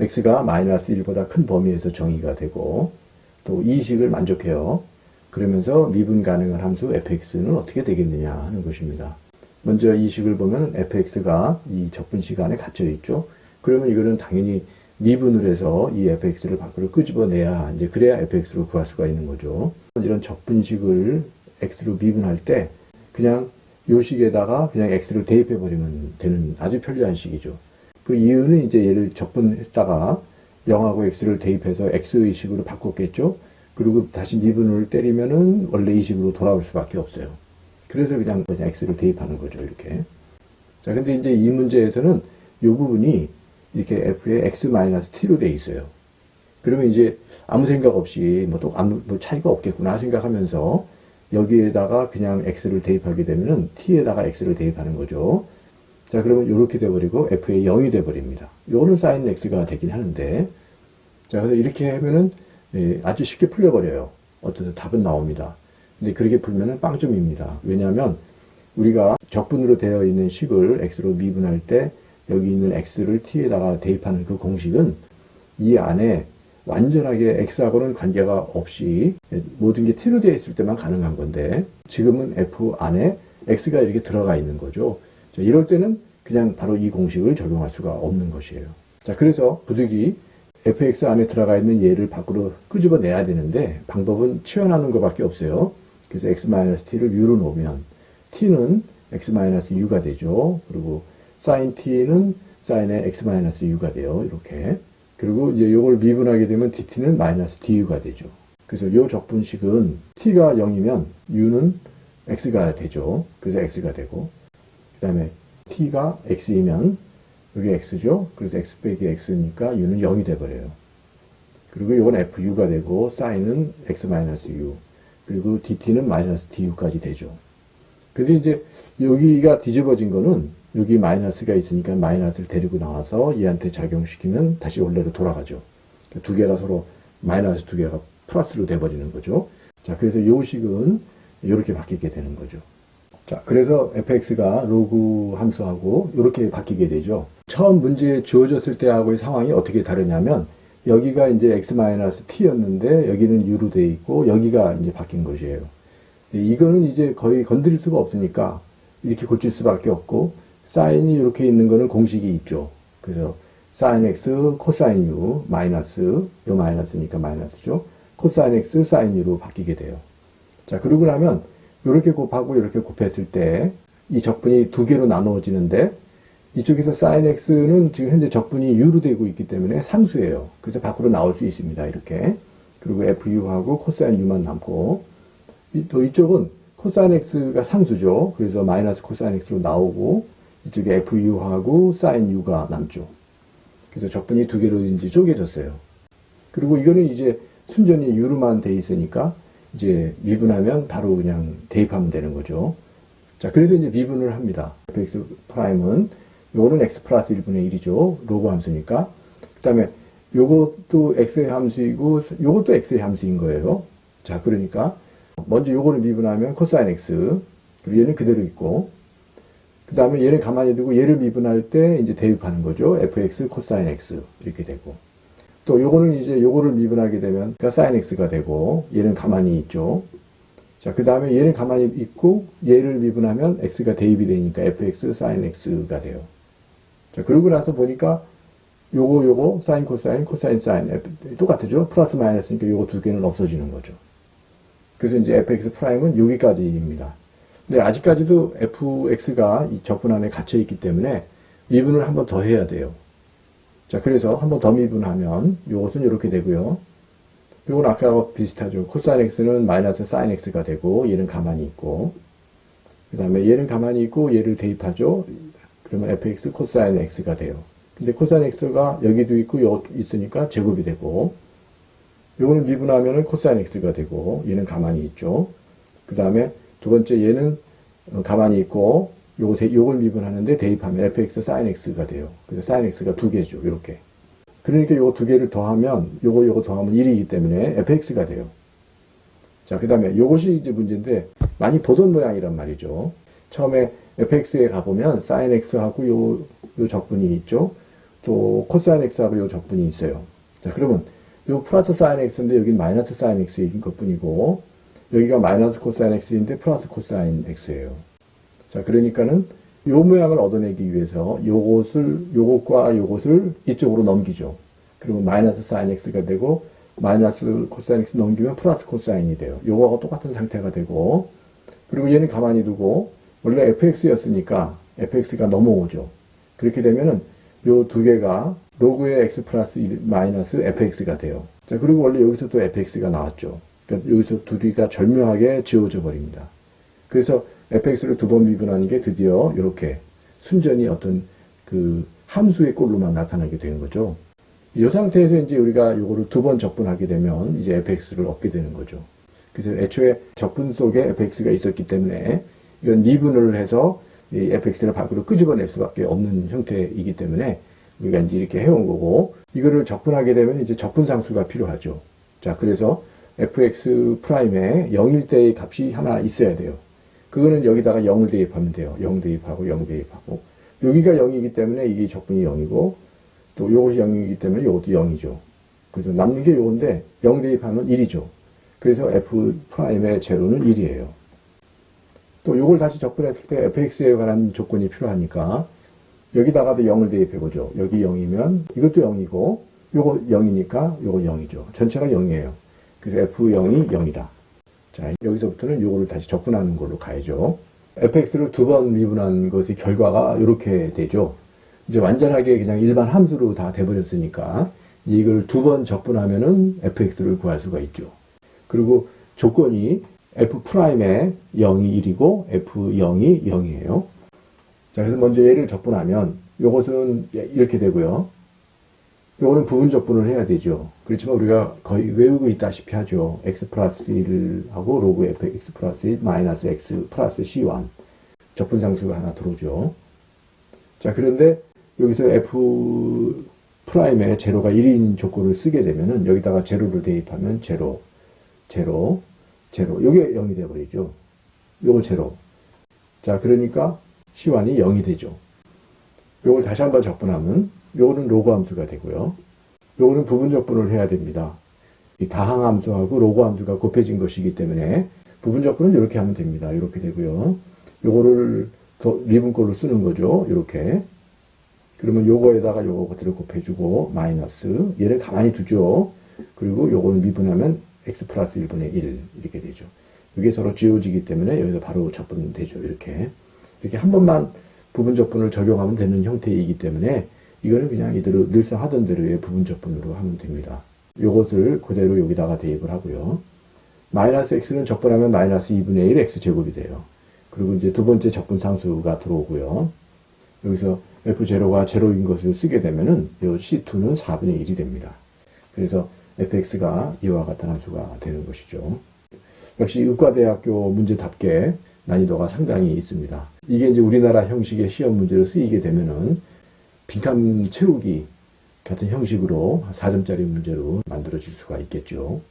x가 마이너스 1보다 큰 범위에서 정의가 되고 또 이 식을 만족해요. 그러면서 미분 가능한 함수 fx는 어떻게 되겠느냐 하는 것입니다. 먼저 이 식을 보면 fx가 이 적분식 안에 갇혀 있죠. 그러면 이거는 당연히 미분을 해서 이 fx를 밖으로 끄집어내야 이제 그래야 fx로 구할 수가 있는 거죠. 이런 적분식을 x로 미분할 때 그냥 요 식에다가 그냥 x를 대입해 버리면 되는 아주 편리한 식이죠. 그 이유는 이제 얘를 적분했다가 0하고 x를 대입해서 x의 식으로 바꿨겠죠. 그리고 다시 미분을 때리면은 원래 이 식으로 돌아올 수밖에 없어요. 그래서 그냥 x를 대입하는 거죠, 이렇게. 자, 근데 이제 이 문제에서는 이 부분이 이렇게 f에 x-t로 돼 있어요. 그러면 이제 아무 생각 없이 또 아무 차이가 없겠구나 생각하면서 여기에다가 그냥 x를 대입하게 되면은 t에다가 x를 대입하는 거죠. 자, 그러면 이렇게 돼버리고 f에 0이 돼버립니다. 요거는 sin x가 되긴 하는데, 자, 그래서 이렇게 하면은 아주 쉽게 풀려버려요. 어쨌든 답은 나옵니다. 근데 그렇게 풀면은 빵점입니다. 왜냐하면 우리가 적분으로 되어 있는 식을 x로 미분할 때 여기 있는 x를 t에다가 대입하는 그 공식은 이 안에 완전하게 x하고는 관계가 없이 모든 게 t로 되어 있을 때만 가능한 건데 지금은 f 안에 x가 이렇게 들어가 있는 거죠. 자, 이럴 때는 그냥 바로 이 공식을 적용할 수가 없는 것이에요. 자, 그래서 부득이 fx 안에 들어가 있는 얘를 밖으로 끄집어내야 되는데 방법은 치환하는 것밖에 없어요. 그래서 x-t를 u로 놓으면 t는 x-u가 되죠. 그리고 sin t는 sin의 x-u가 돼요. 이렇게. 그리고 이제 요걸 미분하게 되면 dt는 -du가 되죠. 그래서 요 적분식은 t가 0이면 u는 x가 되죠. 그래서 x가 되고 그 다음에 t가 x이면 여기 x죠. 그래서 x 빼기 x니까 u는 0이 돼버려요. 그리고 이건 fu가 되고 sin은 x-u 그리고 dt는 -du까지 되죠. 근데 이제 여기가 뒤집어진 거는 여기 마이너스가 있으니까 마이너스를 데리고 나와서 얘한테 작용시키면 다시 원래로 돌아가죠. 두 개가 서로 마이너스 두 개가 플러스로 돼버리는 거죠. 자, 그래서 이 식은 이렇게 바뀌게 되는 거죠. 자, 그래서 fx가 로그 함수하고 이렇게 바뀌게 되죠. 처음 문제에 주어졌을 때하고의 상황이 어떻게 다르냐면 여기가 이제 x-t였는데 여기는 u로 되어 있고 여기가 이제 바뀐 것이에요. 이거는 이제 거의 건드릴 수가 없으니까 이렇게 고칠 수밖에 없고 사인이 이렇게 있는 거는 공식이 있죠. 그래서 sin x, cosine u, 마이너스, 요 마이너스니까 마이너스죠. cosine x, sin u로 바뀌게 돼요. 자, 그러고 나면 이렇게 곱하고 이렇게 곱했을 때 이 적분이 두 개로 나누어지는데 이쪽에서 sin x는 지금 현재 적분이 u로 되고 있기 때문에 상수예요. 그래서 밖으로 나올 수 있습니다. 이렇게. 그리고 fu하고 cosine u만 남고 또 이쪽은 cosine x가 상수죠. 그래서 마이너스 cosine x로 나오고 이쪽에 fu하고 sin u가 남죠. 그래서 적분이 두 개로 이제 쪼개졌어요. 그리고 이거는 이제 순전히 u로만 돼 있으니까 이제 미분하면 바로 그냥 대입하면 되는 거죠. 자, 그래서 이제 미분을 합니다. fx 프라임은 요거는 x 플러스 1분의 1이죠. 로그 함수니까. 그 다음에 요것도 x의 함수이고 요것도 x의 함수인 거예요. 자, 그러니까 먼저 요거를 미분하면 코사인 x 그리고 얘는 그대로 있고 그 다음에 얘를 가만히 두고 얘를 미분할 때 이제 대입하는 거죠. fx 코사인 x 이렇게 되고 또 요거는 이제 요거를 미분하게 되면 사인 x가 되고 얘는 가만히 있죠. 자, 그 다음에 얘는 가만히 있고 얘를 미분하면 x가 대입이 되니까 fx 사인 x가 돼요. 자, 그러고 나서 보니까 요거 사인 코사인 코사인 사인 똑같죠. 플러스 마이너스니까 요거 두 개는 없어지는 거죠. 그래서 이제 fx 프라임은 여기까지입니다. 근데 아직까지도 fx가 이 적분 안에 갇혀 있기 때문에 미분을 한 번 더 해야 돼요. 자, 그래서 한 번 더 미분하면 요것은 이렇게 되고요. 요건 아까하고 비슷하죠. 코사인 x는 마이너스 사인 x가 되고 얘는 가만히 있고 그 다음에 얘는 가만히 있고 얘를 대입하죠. 그러면 fx 코사인 x가 돼요. 근데 코사인 x가 여기도 있고 여기도 있으니까 제곱이 되고 요거는 미분하면은 코사인 x가 되고 얘는 가만히 있죠. 그 다음에 두 번째 얘는 가만히 있고 요걸 미분하는데 대입하면 fx sin x가 돼요. 그래서 sin x가 두 개죠. 이렇게. 그러니까 요거 두 개를 더하면 요거 더하면 1이기 때문에 fx가 돼요. 자, 그 다음에 요것이 이제 문제인데 많이 보던 모양이란 말이죠. 처음에 fx에 가보면 sin x하고 요 적분이 있죠. 또 코사인 x하고 요 적분이 있어요. 자, 그러면 요 플러스 사인 x인데 여긴 마이너스 사인 x인 것뿐이고 여기가 마이너스 코사인 x인데 플러스 코사인 x예요. 자, 그러니까는 요 모양을 얻어내기 위해서 요것과 요것을 이쪽으로 넘기죠. 그리고 마이너스 사인 x가 되고 마이너스 코사인 x 넘기면 플러스 코사인이 돼요. 요거하고 똑같은 상태가 되고 그리고 얘는 가만히 두고 원래 fx였으니까 fx가 넘어오죠. 그렇게 되면은 요 두 개가 로그의 x 플러스 1 마이너스 fx가 돼요. 자, 그리고 원래 여기서 또 fx가 나왔죠. 그러니까 여기서 두 개가 절묘하게 지워져 버립니다. 그래서 fx를 두 번 미분하는 게 드디어 이렇게 순전히 어떤 그 함수의 꼴로만 나타나게 되는 거죠. 이 상태에서 이제 우리가 요거를 두 번 적분하게 되면 이제 fx를 얻게 되는 거죠. 그래서 애초에 적분 속에 fx가 있었기 때문에 이건 미분을 해서 이 fx를 밖으로 끄집어낼 수밖에 없는 형태이기 때문에 우리가 이제 이렇게 해온 거고 이거를 적분하게 되면 이제 적분상수가 필요하죠. 자, 그래서 fx 프라임에 0일 때의 값이 하나 있어야 돼요. 그거는 여기다가 0을 대입하면 돼요. 0 대입하고 0 대입하고 여기가 0이기 때문에 이게 적분이 0이고 또 요것이 0이기 때문에 요것도 0이죠. 그래서 남는 게 요건데 0 대입하면 1이죠. 그래서 f 프라임의 제로는 1이에요. 또 요걸 다시 적분했을 때 fx에 관한 조건이 필요하니까 여기다가도 0을 대입해보죠. 여기 0이면 이것도 0이고 요거 0이니까 요거 0이죠. 전체가 0이에요. 그래서 f0이 0이다. 자, 여기서부터는 요거를 다시 적분하는 걸로 가야죠. fx를 두 번 미분한 것의 결과가 이렇게 되죠. 이제 완전하게 그냥 일반 함수로 다 돼버렸으니까 이걸 두 번 적분하면은 fx를 구할 수가 있죠. 그리고 조건이 f'에 0이 1이고 f0이 0이에요. 자, 그래서 먼저 얘를 적분하면 요것은 이렇게 되고요. 요거는 부분 적분을 해야 되죠. 그렇지만 우리가 거의 외우고 있다시피 하죠. x 플러스 1을 하고 로그 fx 플러스 1 마이너스 x 플러스 c1 적분상수가 하나 들어오죠. 자, 그런데 여기서 f 프라임의 제로가 1인 조건을 쓰게 되면은 여기다가 제로를 대입하면 제로, 요게 0이 되어버리죠. 요거 제로. 자, 그러니까 C1이 0이 되죠. 요걸 다시 한번 적분하면 요거는 로그 함수가 되고요. 요거는 부분 적분을 해야 됩니다. 이 다항 함수하고 로그 함수가 곱해진 것이기 때문에 부분 적분은 이렇게 하면 됩니다. 이렇게 되고요. 요거를 더 미분꼴로 쓰는 거죠. 이렇게. 그러면 요거에다가 요거 그대로 곱해주고 마이너스 얘를 가만히 두죠. 그리고 요거를 미분하면 x 플러스 1분의 1 이렇게 되죠. 이게 서로 지워지기 때문에 여기서 바로 적분되죠. 이렇게 한 번만 부분 적분을 적용하면 되는 형태이기 때문에 이거는 그냥 이대로 늘상 하던 대로의 부분 적분으로 하면 됩니다. 요것을 그대로 여기다가 대입을 하고요. 마이너스 x는 적분하면 마이너스 2분의 1 x제곱이 돼요. 그리고 이제 두 번째 적분 상수가 들어오고요. 여기서 f0가 제로인 것을 쓰게 되면은 요 c2는 4분의 1이 됩니다. 그래서 fx가 이와 같은 함수가 되는 것이죠. 역시 의과대학교 문제답게 난이도가 상당히 있습니다. 이게 이제 우리나라 형식의 시험 문제로 쓰이게 되면은 빈칸 채우기 같은 형식으로 4점짜리 문제로 만들어질 수가 있겠죠.